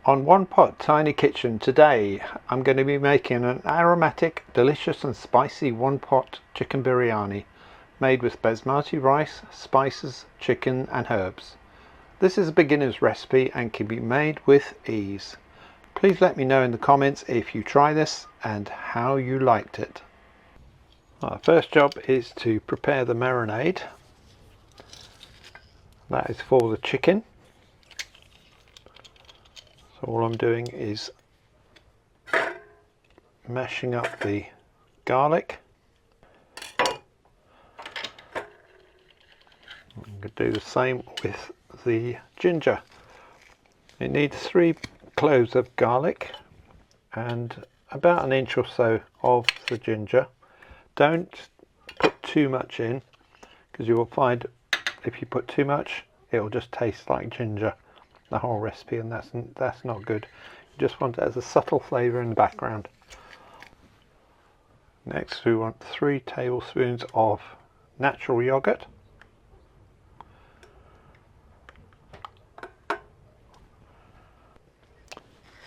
On One Pot Tiny Kitchen today I'm going to be making an aromatic, delicious and spicy one pot chicken biryani made with basmati rice, spices, chicken and herbs. This is a beginner's recipe and can be made with ease. Please let me know in the comments if you try this and how you liked it. Our first job is to prepare the marinade. That is for the chicken. So all I'm doing is mashing up the garlic. I'm going to do the same with the ginger. It needs 3 cloves of garlic and about 1 inch or so of the ginger. Don't put too much in, because you will find if you put too much it will just taste like ginger the whole recipe, and that's not good. You just want it as a subtle flavour in the background. Next we want 3 tablespoons of natural yogurt,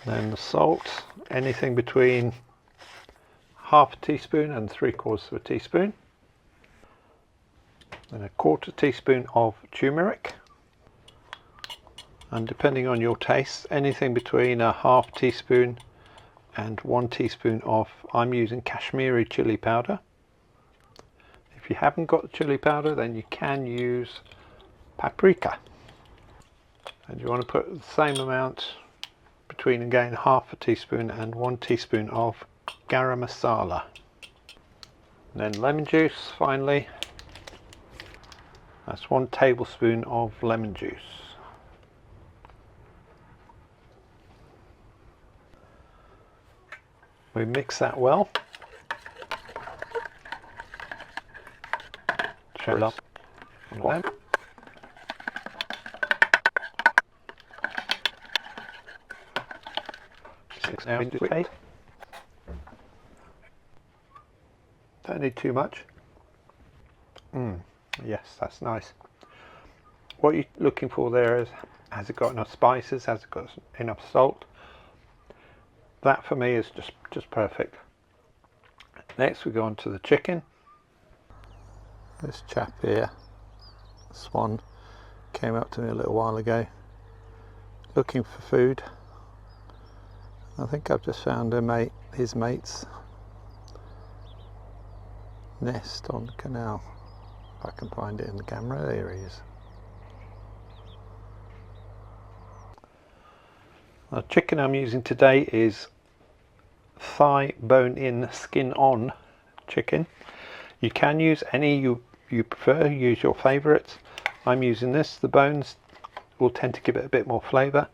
then the salt, anything between ½ teaspoon and 3/4 teaspoon, then 1/4 teaspoon of turmeric, and depending on your taste, anything between a ½ teaspoon and 1 teaspoon of, I'm using Kashmiri chili powder. If you haven't got the chili powder, then you can use paprika, and you want to put the same amount between, again, ½ teaspoon and 1 teaspoon of garam masala. And then lemon juice finally, that's 1 tablespoon of lemon juice. We mix that well. Chill up. Don't need too much. Yes, that's nice. What you're looking for there is, has it got enough spices, has it got enough salt? That for me is just perfect. Next we go on to the chicken. This chap here, Swan, came up to me a little while ago looking for food. I think I've just found his mate's nest on the canal. If I can find it in the camera, there he is. The chicken I'm using today is thigh bone-in, skin-on chicken. You can use any you prefer, use your favourites. I'm using this. The bones will tend to give it a bit more flavour.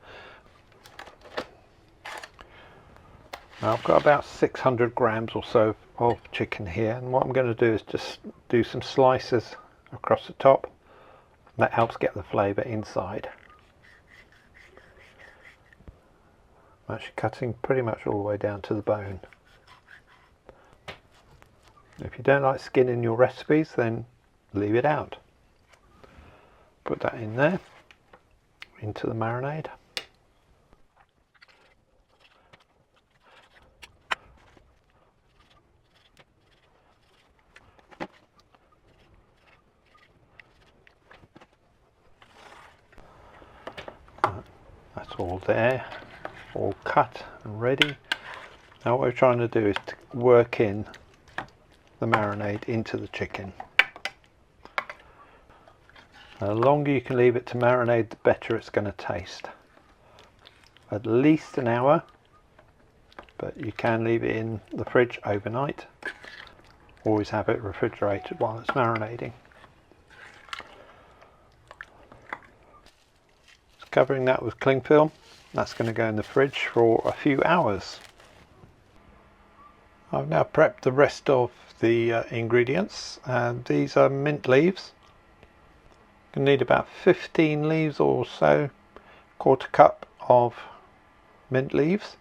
Now I've got about 600 grams or so of chicken here, and what I'm going to do is just do some slices across the top. That helps get the flavour inside. I'm actually cutting pretty much all the way down to the bone. If you don't like skin in your recipes, then leave it out. Put that in there, into the marinade. That's all there, all cut and ready. Now what we're trying to do is to work in the marinade into the chicken. The longer you can leave it to marinate, the better it's going to taste. At least an hour, but you can leave it in the fridge overnight. Always have it refrigerated while it's marinating. Covering that with cling film. That's going to go in the fridge for a few hours. I've now prepped the rest of the ingredients. These are mint leaves. You need about 15 leaves or so, 1/4 cup of mint leaves.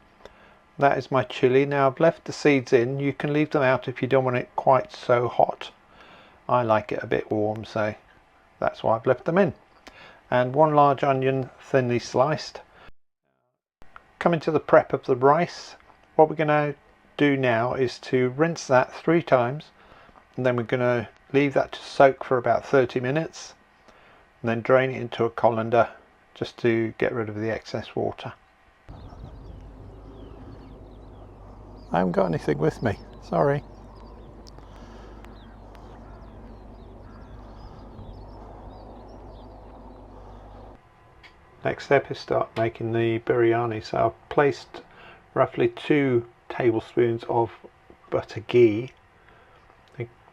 That is my chili. Now I've left the seeds in. You can leave them out if you don't want it quite so hot. I like it a bit warm, so that's why I've left them in. And 1 large onion, thinly sliced. coming to the prep of the rice. What we're going to do now is to rinse that 3 times, and then we're going to leave that to soak for about 30 minutes and then drain it into a colander just to get rid of the excess water. I haven't got anything with me, sorry. Next step is start making the biryani. So I've placed roughly 2 tablespoons of butter ghee.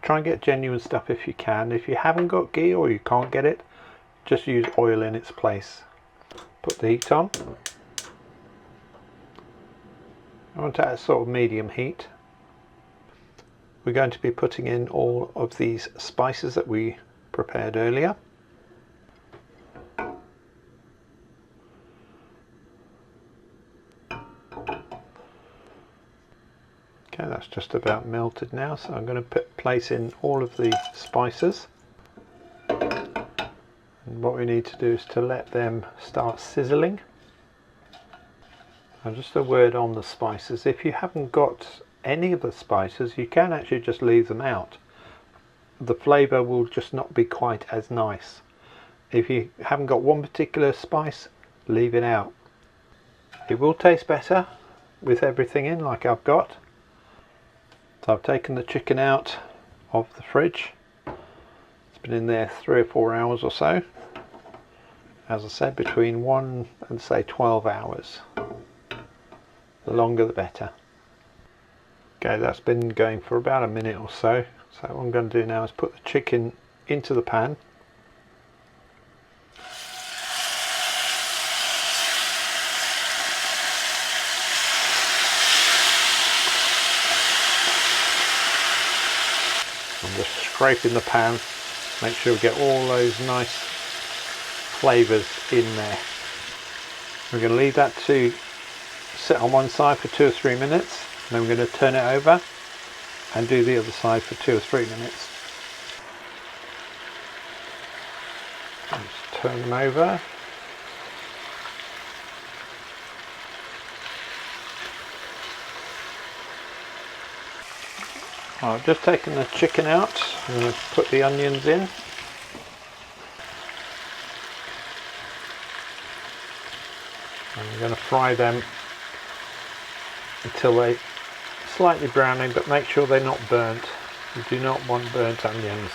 Try and get genuine stuff if you can. If you haven't got ghee or you can't get it, just use oil in its place. Put the heat on. I want it at sort of medium heat. We're going to be putting in all of these spices that we prepared earlier. Okay, that's just about melted now, so I'm going to place in all of the spices. And what we need to do is to let them start sizzling. And just a word on the spices, if you haven't got any of the spices, you can actually just leave them out. The flavour will just not be quite as nice. If you haven't got one particular spice, leave it out. It will taste better with everything in, like I've got. So I've taken the chicken out of the fridge. It's been in there 3 or 4 hours or so. As I said, between 1 and say 12 hours. The longer the better. Okay, that's been going for about a minute or so. So what I'm going to do now is put the chicken into the pan. I'm just scraping the pan, make sure we get all those nice flavours in there. We're going to leave that to sit on one side for 2 or 3 minutes, and then we're going to turn it over and do the other side for 2 or 3 minutes. Just turn them over. I've just taken the chicken out. I'm going to put the onions in. And I'm going to fry them until they're slightly browning, but make sure they're not burnt. You do not want burnt onions.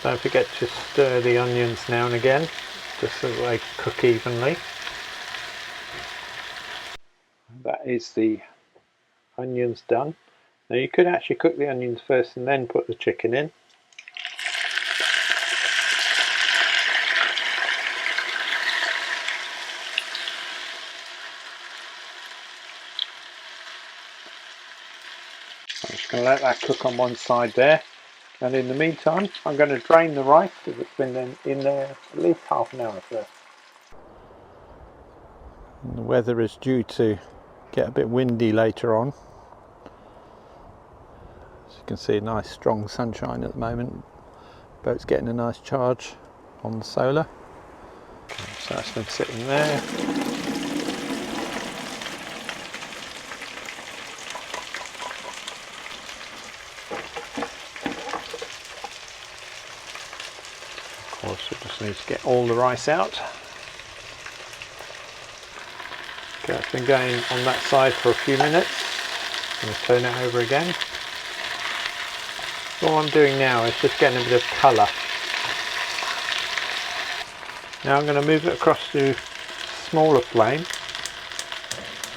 Don't forget to stir the onions now and again, just so they cook evenly. That is the onions done. Now you could actually cook the onions first and then put the chicken in. I'm just going to let that cook on one side there, and in the meantime I'm going to drain the rice because it's been in there at least half an hour first. And the weather is due to get a bit windy later on. As you can see, nice strong sunshine at the moment. Boat's getting a nice charge on the solar. Okay, so that's been sitting there. Of course, we just need to get all the rice out. Okay, it's been going on that side for a few minutes. I'm going to turn it over again. All I'm doing now is just getting a bit of colour. Now I'm going to move it across to smaller flame.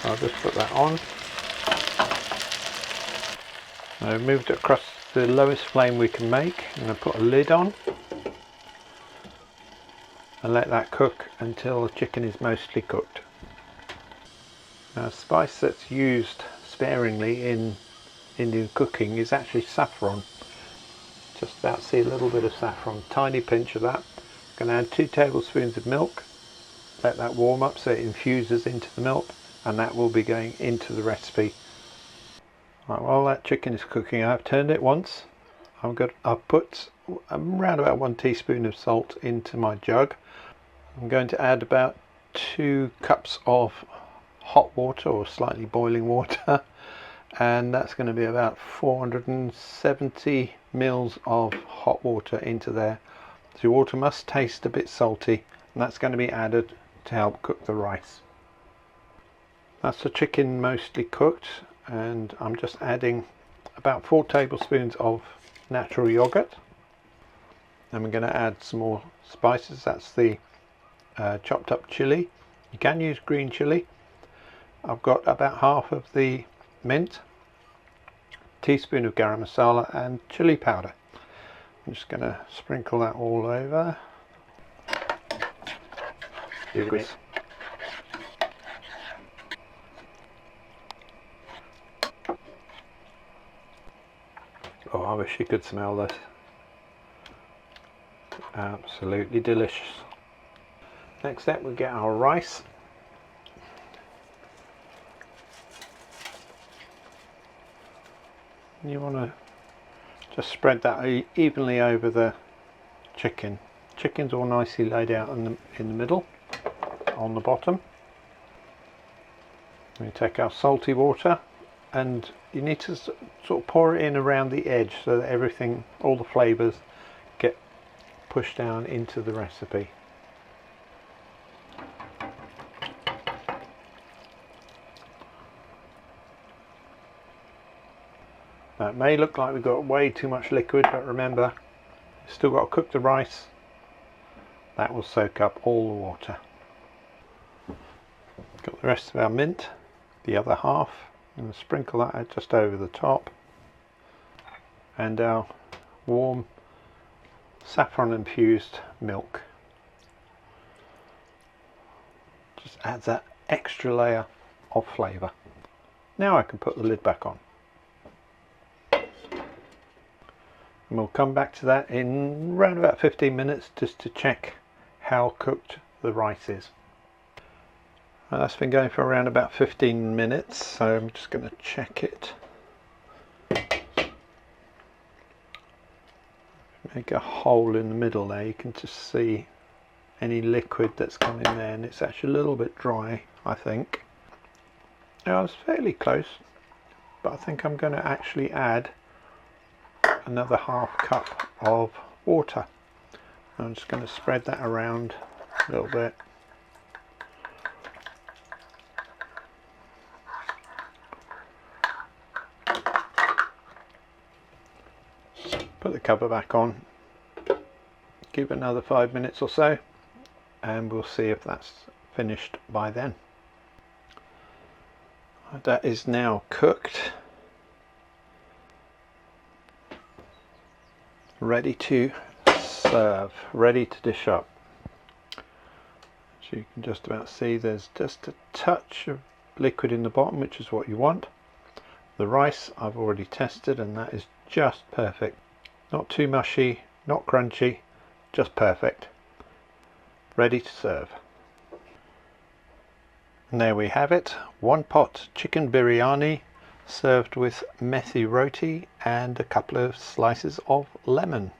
I'll just put that on. I've moved it across to the lowest flame we can make. I'm going to put a lid on and let that cook until the chicken is mostly cooked. Now, a spice that's used sparingly in Indian cooking is actually saffron. Just about see a little bit of saffron, tiny pinch of that. I'm going to add 2 tablespoons of milk, let that warm up so it infuses into the milk, and that will be going into the recipe. Right, while that chicken is cooking, I've turned it once. I've put around about 1 teaspoon of salt into my jug. I'm going to add about 2 cups of hot water or slightly boiling water, and that's going to be about 470 mils of hot water into there. So your water must taste a bit salty, and that's going to be added to help cook the rice. That's the chicken mostly cooked, and I'm just adding about 4 tablespoons of natural yogurt. And we're going to add some more spices. That's the chopped up chili. You can use green chili. I've got about half of the mint, teaspoon of garam masala and chili powder. I'm just going to sprinkle that all over. Oh, I wish you could smell this. Absolutely delicious. Next step, we'll get our rice. You want to just spread that evenly over the chicken. Chicken's all nicely laid out in the middle, on the bottom. We take our salty water, and you need to sort of pour it in around the edge so that everything, all the flavours, get pushed down into the recipe. Now, it may look like we've got way too much liquid, but remember, you've still got to cook the rice. That will soak up all the water. Got the rest of our mint, the other half. I'm going to sprinkle that out just over the top. And our warm saffron infused milk. Just adds that extra layer of flavour. Now I can put the lid back on. And we'll come back to that in around about 15 minutes just to check how cooked the rice is. That's been going for around about 15 minutes, so I'm just going to check it. Make a hole in the middle there, you can just see any liquid that's come in there, and it's actually a little bit dry, I think. Now, I was fairly close, but I think I'm going to actually add another half cup of water. I'm just going to spread that around a little bit. Put the cover back on, give it another 5 minutes or so, and we'll see if that's finished by then. That is now cooked, ready to serve, ready to dish up. So you can just about see there's just a touch of liquid in the bottom, which is what you want. The rice I've already tested, and that is just perfect. Not too mushy, not crunchy, just perfect. Ready to serve. And there we have it, one pot chicken biryani served with methi roti and a couple of slices of lemon.